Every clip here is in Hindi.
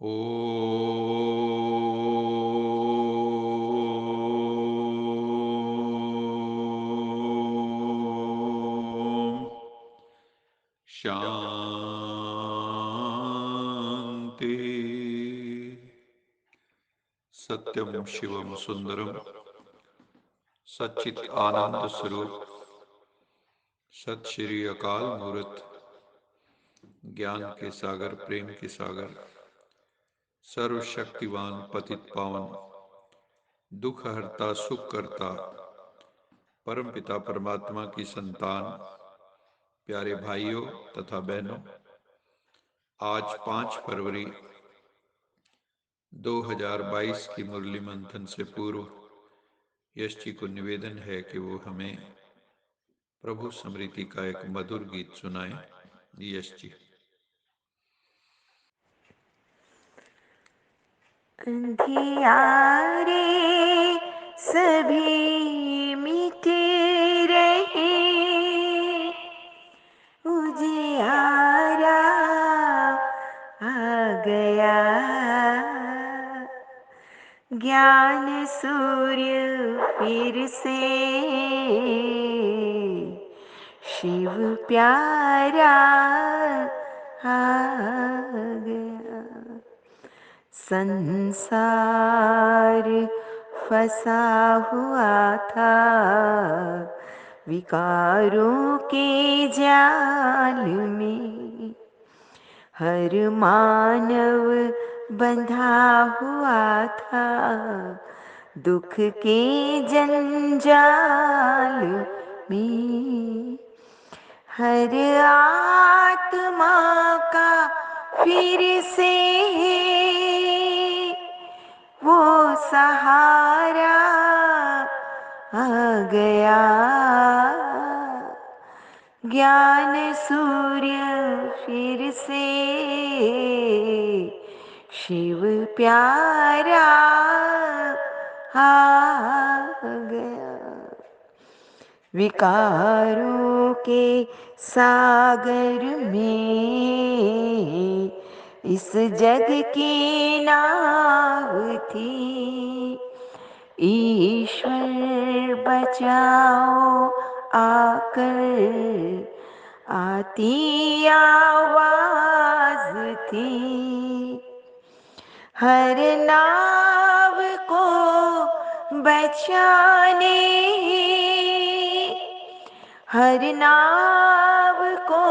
ओम शांति। सत्यम शिवम सुंदरम सच्चित आनंद स्वरूप सत श्री अकाल मूर्त ज्ञान के सागर प्रेम के सागर सर्वशक्तिवान पतित पावन दुख हरता सुख करता परम पिता परमात्मा की संतान प्यारे भाइयों तथा बहनों, आज 5 फरवरी 2022 की मुरली मंथन से पूर्व यश जी को निवेदन है कि वो हमें प्रभु स्मृति का एक मधुर गीत सुनाएं। यश जी। अंधियारे सभी मिट रहे, उजियारा आ गया। ज्ञान सूर्य फिर से शिव प्यारा आ गया। संसार फंसा हुआ था विकारों के जाल में, हर मानव बंधा हुआ था दुख के जंजाल में। हर आत्मा का फिर से वो सहारा आ गया। ज्ञान सूर्य फिर से शिव प्यारा आ गया। विकारों के सागर में इस जग की नाव थी, ईश्वर बचाओ आकर आती आवाज थी। हर नाव को बचाने, हर नाव को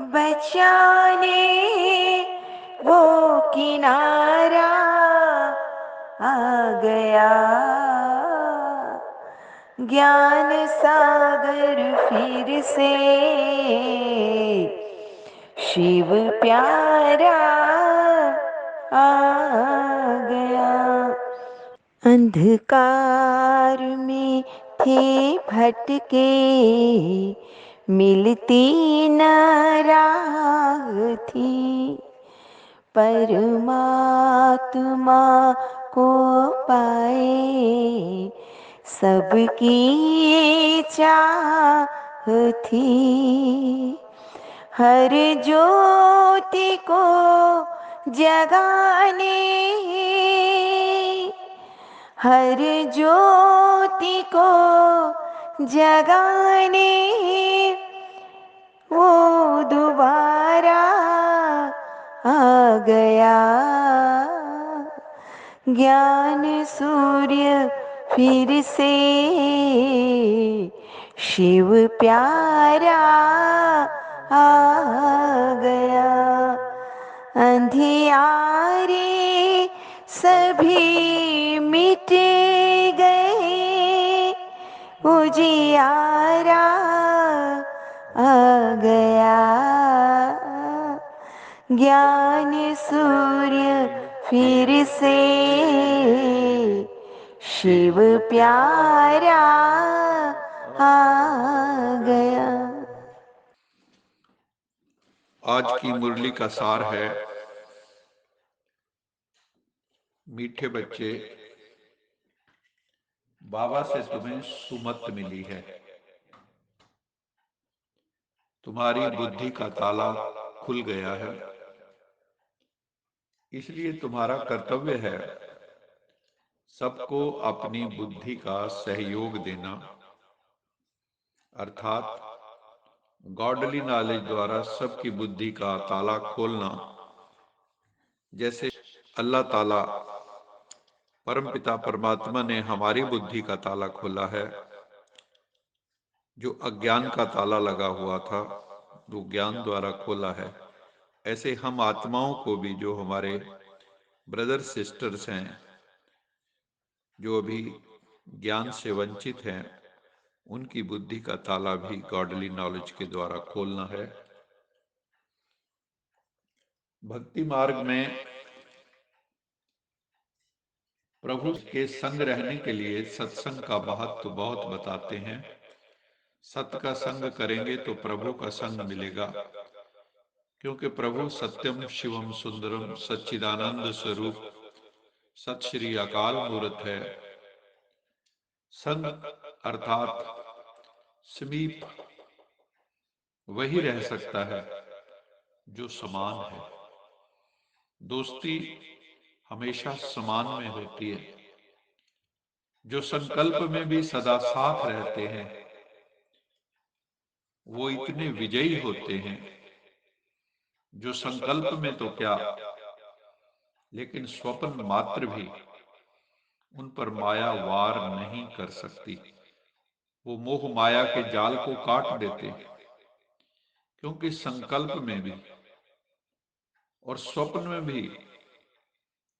बचाने वो किनारा आ गया। ज्ञान सागर फिर से शिव प्यारा आ गया। अंधकार में थे भटके, मिलती न राह थी, परमात्मा को पाए सबकी चाह थी। हर ज्योति को जगाने, हर ज्योति को जगाने वो दोबारा आ गया। ज्ञान सूर्य फिर से शिव प्यारा आ गया। अंधियारे सभी मिट गए, उजियारा आ गया। ज्ञान सूर्य फिर से शिव प्यारा आ गया। आज की मुरली का सार है, मीठे बच्चे, बाबा से तुम्हें सुमत मिली है। तुम्हारी बुद्धि का ताला खुल गया है। इसलिए तुम्हारा कर्तव्य है सबको अपनी बुद्धि का सहयोग देना, अर्थात गॉडली नॉलेज द्वारा सबकी बुद्धि का ताला खोलना। जैसे अल्लाह ताला परमपिता परमात्मा ने हमारी बुद्धि का ताला खोला है, जो अज्ञान का ताला लगा हुआ था वो ज्ञान द्वारा खोला है। ऐसे हम आत्माओं को भी, जो हमारे ब्रदर्स सिस्टर्स हैं, जो अभी ज्ञान से वंचित हैं, उनकी बुद्धि का ताला भी गॉडली नॉलेज के द्वारा खोलना है। भक्ति मार्ग में प्रभु के संग रहने के लिए सत्संग का महत्व बहुत बताते हैं। सत्य का संग करेंगे तो प्रभु का संग मिलेगा, क्योंकि प्रभु सत्यम शिवम सुंदरम सच्चिदानंद स्वरूप सत श्री अकाल मूर्त है। संग अर्थात समीप वही रह सकता है जो समान है। दोस्ती हमेशा समान में होती है। जो संकल्प में भी सदा साथ रहते हैं वो इतने विजयी होते हैं। जो संकल्प में तो क्या, लेकिन स्वप्न मात्र भी उन पर माया वार नहीं कर सकती। वो मोह माया के जाल को काट देते हैं, क्योंकि संकल्प में भी और स्वप्न में भी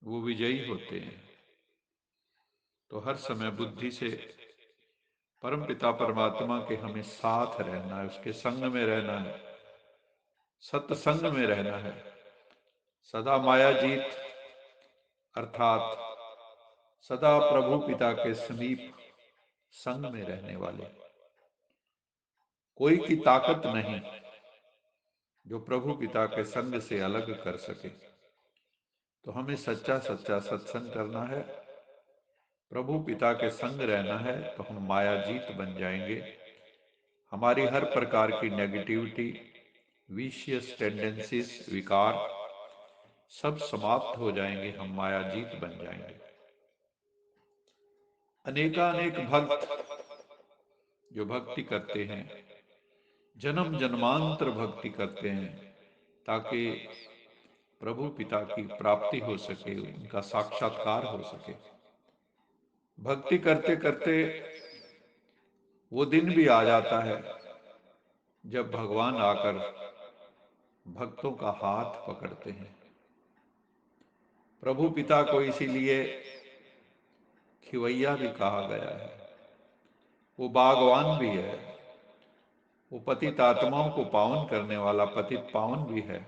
वो विजयी होते हैं। तो हर समय बुद्धि से परमपिता परमात्मा के हमें साथ रहना है, उसके संग में रहना है, सत्संग में रहना है। सदा माया जीत अर्थात सदा प्रभु पिता के समीप संग में रहने वाले। कोई की ताकत नहीं जो प्रभु पिता के संग से अलग कर सके। तो हमें सच्चा सच्चा सत्संग करना है, प्रभु पिता के संग रहना है, तो हम माया जीत बन जाएंगे। हमारी हर प्रकार की नेगेटिविटी, विशियस टेंडेंसीज, विकार सब समाप्त हो जाएंगे, हम माया जीत बन जाएंगे। अनेकानेक भक्त जो भक्ति करते हैं, जन्म जन्मांतर भक्ति करते हैं, ताकि प्रभु पिता की प्राप्ति हो सके, उनका साक्षात्कार हो सके। भक्ति करते करते वो दिन भी आ जाता है जब भगवान आकर भक्तों का हाथ पकड़ते हैं। प्रभु पिता को इसीलिए खिवैया भी कहा गया है। वो बागवान भी है, वो पतित आत्माओं को पावन करने वाला पतित पावन भी है।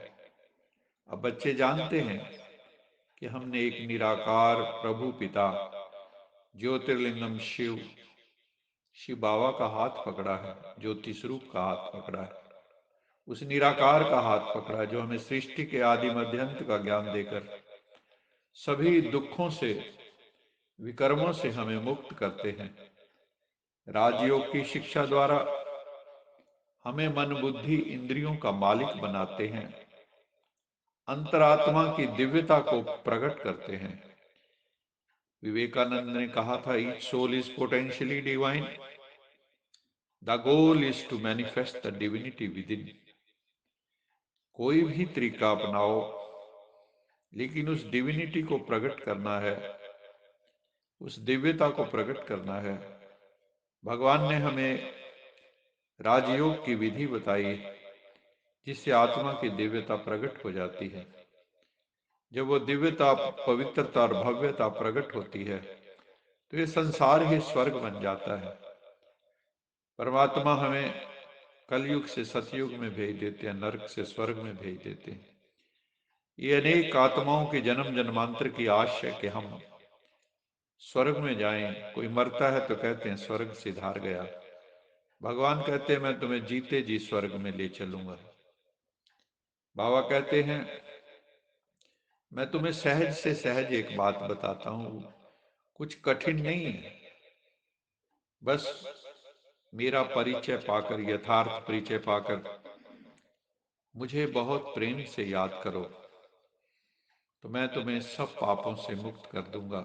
अब बच्चे जानते हैं कि हमने एक निराकार प्रभु पिता ज्योतिर्लिंगम शिव बाबा का हाथ पकड़ा है, ज्योति स्वरूप का हाथ पकड़ा है, उस निराकार का हाथ पकड़ा है, जो हमें सृष्टि के आदि मध्यांत का ज्ञान देकर सभी दुखों से, विकर्मों से हमें मुक्त करते हैं। राजयोग की शिक्षा द्वारा हमें मन बुद्धि इंद्रियों का मालिक बनाते हैं, अंतरात्मा की दिव्यता को प्रकट करते हैं। विवेकानंद ने कहा था, each soul is potentially divine, the goal is to manifest the divinity within. कोई भी तरीका अपनाओ, लेकिन उस डिविनिटी को प्रकट करना है, उस दिव्यता को प्रकट करना है। भगवान ने हमें राजयोग की विधि बताई, जिससे आत्मा की दिव्यता प्रकट हो जाती है। जब वो दिव्यता, पवित्रता और भव्यता प्रकट होती है तो ये संसार ही स्वर्ग बन जाता है। परमात्मा हमें कलयुग से सतयुग में भेज देते हैं, नरक से स्वर्ग में भेज देते हैं। ये अनेक आत्माओं की जन्म जन्मांतर की आश है कि हम स्वर्ग में जाएं। कोई मरता है तो कहते हैं स्वर्ग सिधार गया। भगवान कहते हैं मैं तुम्हें जीते जी स्वर्ग में ले चलूंगा। बाबा कहते हैं मैं तुम्हें सहज से सहज एक बात बताता हूं, कुछ कठिन नहीं है। बस मेरा परिचय पाकर, यथार्थ परिचय पाकर मुझे बहुत प्रेम से याद करो, तो मैं तुम्हें सब पापों से मुक्त कर दूंगा।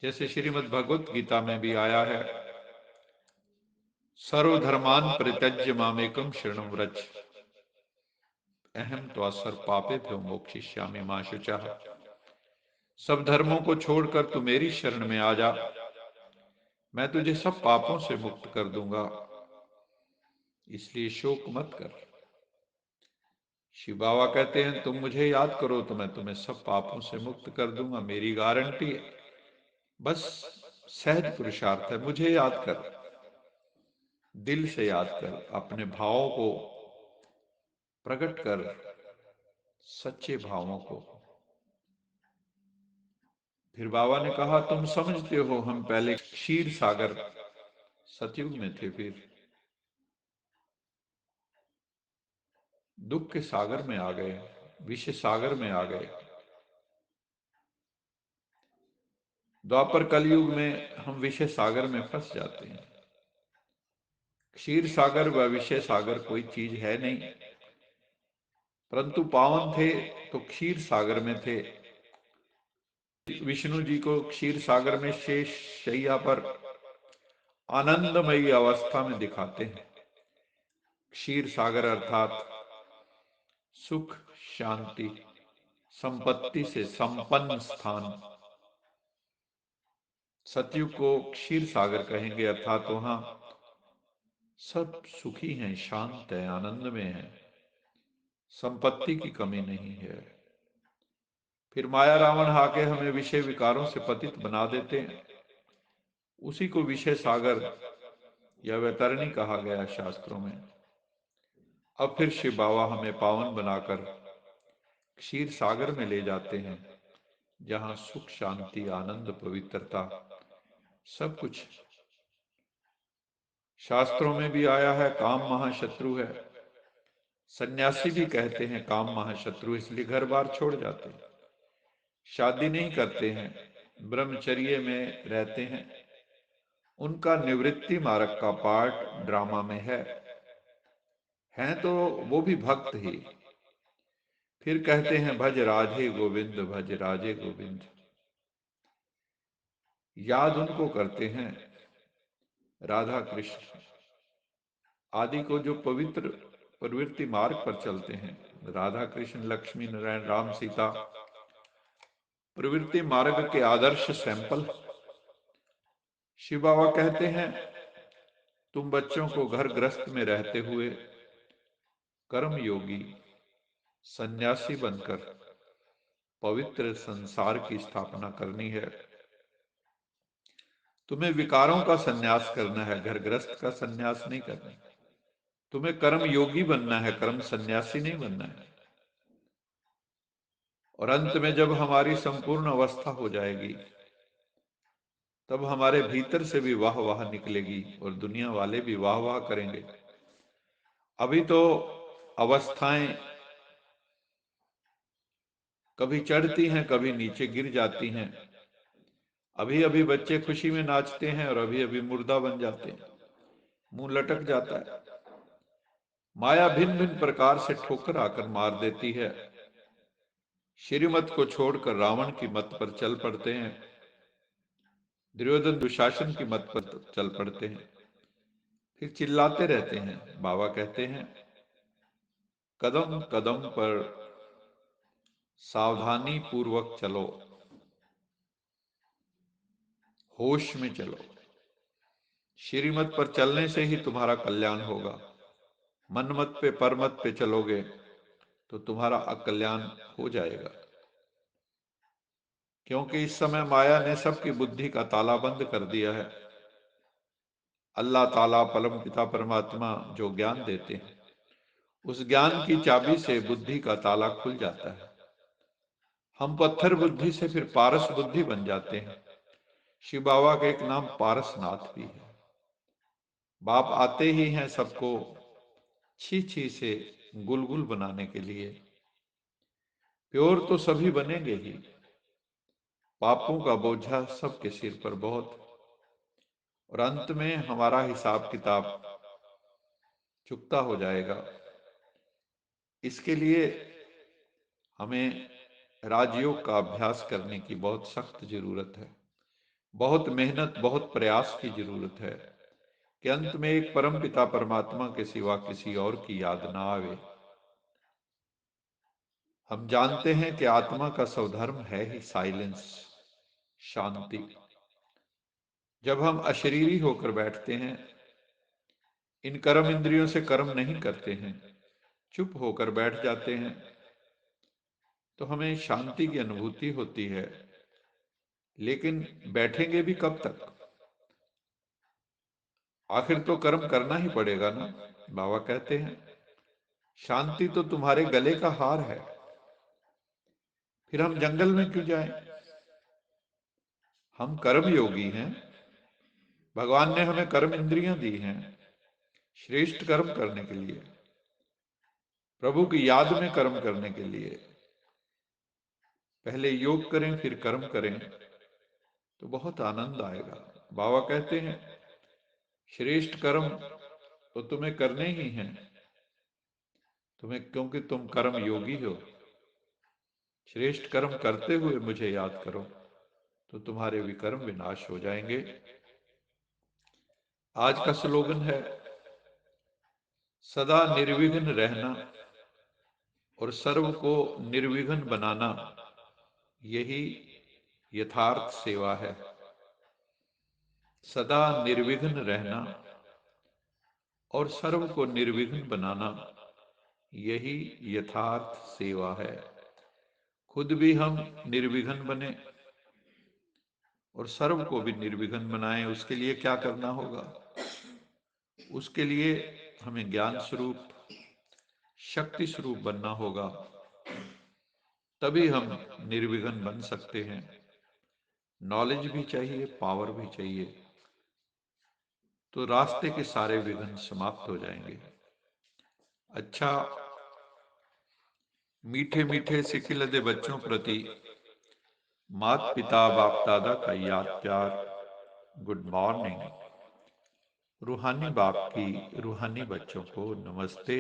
जैसे श्रीमद् भगवत गीता में भी आया है, सर्वधर्मान परित्यज्य मामेकम शरणं व्रज अहम त्वा पापेभ्यो मोक्षयिष्यामि मा शुचः। सब धर्मों को छोड़कर तू मेरी शरण में आ जा, मैं तुझे सब पापों से मुक्त कर दूंगा, इसलिए शोक मत कर। शिव बाबा कहते हैं तुम मुझे याद करो तो मैं तुम्हें सब पापों से मुक्त कर दूंगा, मेरी गारंटी है। बस सहज पुरुषार्थ है, मुझे याद कर, दिल से याद कर, अपने भावों को प्रकट कर, सच्चे भावों को। फिर बाबा ने कहा तुम समझते हो हम पहले क्षीर सागर सतयुग में थे, फिर दुख के सागर में आ गए, विषय सागर में आ गए। द्वापर कलयुग में हम विषय सागर में फंस जाते हैं। क्षीर सागर व विषय सागर कोई चीज है नहीं, परंतु पावन थे तो क्षीर सागर में थे। विष्णु जी को क्षीर सागर में शेष शैया पर आनंदमयी अवस्था में दिखाते हैं। क्षीर सागर अर्थात सुख, शांति, संपत्ति से संपन्न स्थान। सतयुग को क्षीर सागर कहेंगे, अर्थात वहां सब सुखी हैं, शांत है, आनंद में है, संपत्ति की कमी नहीं है। फिर माया रावण आके हमें विषय विकारों से पतित बना देते हैं, उसी को विषय सागर या वैतरणी कहा गया शास्त्रों में। अब फिर शिव बाबा हमें पावन बनाकर क्षीर सागर में ले जाते हैं, जहां सुख, शांति, आनंद, पवित्रता सब कुछ। शास्त्रों में भी आया है काम महाशत्रु है। सन्यासी भी कहते हैं काम महाशत्रु, इसलिए घर बार छोड़ जाते हैं, शादी नहीं करते हैं, ब्रह्मचर्य में रहते हैं। उनका निवृत्ति मार्ग का पार्ट ड्रामा में है, हैं तो वो भी भक्त ही। फिर कहते हैं भज राधे गोविंद, भज राधे गोविंद। याद उनको करते हैं राधा कृष्ण आदि को, जो पवित्र प्रवृत्ति मार्ग पर चलते हैं। राधा कृष्ण, लक्ष्मी नारायण, राम सीता प्रवृत्ति मार्ग के आदर्श सैंपल। शिव बाबा कहते हैं तुम बच्चों को घर गृहस्थ में रहते हुए कर्म योगी सन्यासी बनकर पवित्र संसार की स्थापना करनी है। तुम्हें विकारों का सन्यास करना है, घर गृहस्थ का सन्यास नहीं करना। तुम्हें कर्म योगी बनना है, कर्म सन्यासी नहीं बनना है। और अंत में जब हमारी संपूर्ण अवस्था हो जाएगी, तब हमारे भीतर से भी वाह वाह निकलेगी और दुनिया वाले भी वाह वाह करेंगे। अभी तो अवस्थाएं कभी चढ़ती हैं, कभी नीचे गिर जाती हैं। अभी अभी बच्चे खुशी में नाचते हैं और अभी अभी मुर्दा बन जाते हैं, मुंह लटक जाता है। माया भिन्न भिन्न प्रकार से ठोकर आकर मार देती है। श्रीमत को छोड़कर रावण की मत पर चल पड़ते हैं, दुर्योधन दुशासन की मत पर चल पड़ते हैं, फिर चिल्लाते रहते हैं। बाबा कहते हैं कदम कदम पर सावधानी पूर्वक चलो, होश में चलो। श्रीमत पर चलने से ही तुम्हारा कल्याण होगा। मनमत पे परमत पे चलोगे तो तुम्हारा अकल्याण हो जाएगा, क्योंकि इस समय माया ने सबकी बुद्धि का ताला बंद कर दिया है। अल्लाह ताला परम पिता परमात्मा जो ज्ञान देते हैं, उस ज्ञान की चाबी से बुद्धि का ताला खुल जाता है। हम पत्थर बुद्धि से फिर पारस बुद्धि बन जाते हैं। शिव बाबा का एक नाम पारसनाथ भी है। बाप आते ही हैं सबको छी छी से गुलगुल बनाने के लिए। प्योर तो सभी बनेंगे ही, पापों का बोझा सबके सिर पर बहुत, और अंत में हमारा हिसाब किताब चुकता हो जाएगा। इसके लिए हमें राजयोग का अभ्यास करने की बहुत सख्त जरूरत है, बहुत मेहनत, बहुत प्रयास की जरूरत है कि अंत में एक परम पिता परमात्मा के सिवा किसी और की याद ना आवे। हम जानते हैं कि आत्मा का स्वधर्म है ही साइलेंस, शांति। जब हम अशरीरी होकर बैठते हैं, इन कर्म इंद्रियों से कर्म नहीं करते हैं, चुप होकर बैठ जाते हैं, तो हमें शांति की अनुभूति होती है। लेकिन बैठेंगे भी कब तक? आखिर तो कर्म करना ही पड़ेगा ना। बाबा कहते हैं शांति तो तुम्हारे गले का हार है, फिर हम जंगल में क्यों जाएं? हम कर्म योगी हैं, भगवान ने हमें कर्म इंद्रियां दी हैं श्रेष्ठ कर्म करने के लिए, प्रभु की याद में कर्म करने के लिए। पहले योग करें फिर कर्म करें तो बहुत आनंद आएगा। बाबा कहते हैं श्रेष्ठ कर्म तो तुम्हें करने ही हैं, तुम्हें, क्योंकि तुम कर्म योगी हो। श्रेष्ठ कर्म करते हुए मुझे याद करो तो तुम्हारे विकर्म विनाश हो जाएंगे। आज का स्लोगन है सदा निर्विघ्न रहना और सर्व को निर्विघ्न बनाना, यही यथार्थ सेवा है। सदा निर्विघ्न रहना और सर्व को निर्विघ्न बनाना, यही यथार्थ सेवा है। खुद भी हम निर्विघ्न बने और सर्व को भी निर्विघ्न बनाएं। उसके लिए क्या करना होगा? उसके लिए हमें ज्ञान स्वरूप, शक्ति स्वरूप बनना होगा, तभी हम निर्विघ्न बन सकते हैं। नॉलेज भी चाहिए, पावर भी चाहिए, तो रास्ते के सारे विघ्न समाप्त हो जाएंगे। अच्छा, मीठे मीठे सिखिलदे बच्चों प्रति मात पिता बाप दादा का याद प्यार, गुड मॉर्निंग। रूहानी बाप की रूहानी बच्चों को नमस्ते।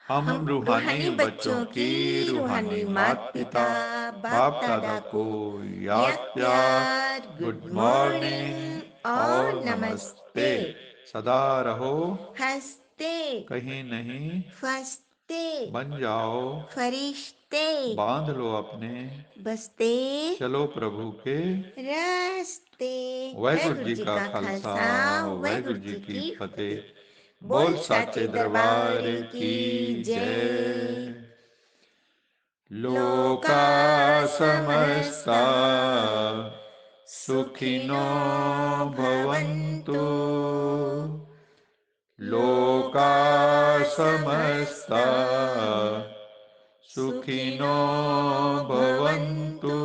हम रूहानी बच्चों की रूहानी मात पिता बाप दादा को याद प्यार, गुड मॉर्निंग और नमस्ते। सदा रहो हंसते, कहीं नहीं फंसते, बन जाओ फरिश्ते, बांध लो अपने बसते चलो प्रभु के रास्ते। वाहिगुरु जी का खालसा, वाहिगुरु जी की फतेह। बोल साचे दरबार की जय। लोका समस्ता सुखिनो भवन्तु, लोका समस्ता सुखिनो भवन्तु,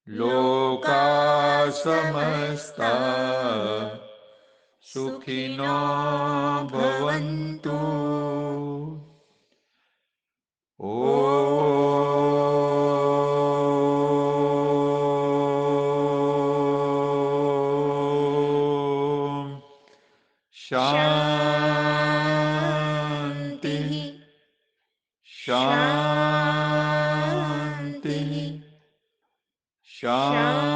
लोका समस्ता सुखिनो भवन्तु। ओम शांति शांति शांति।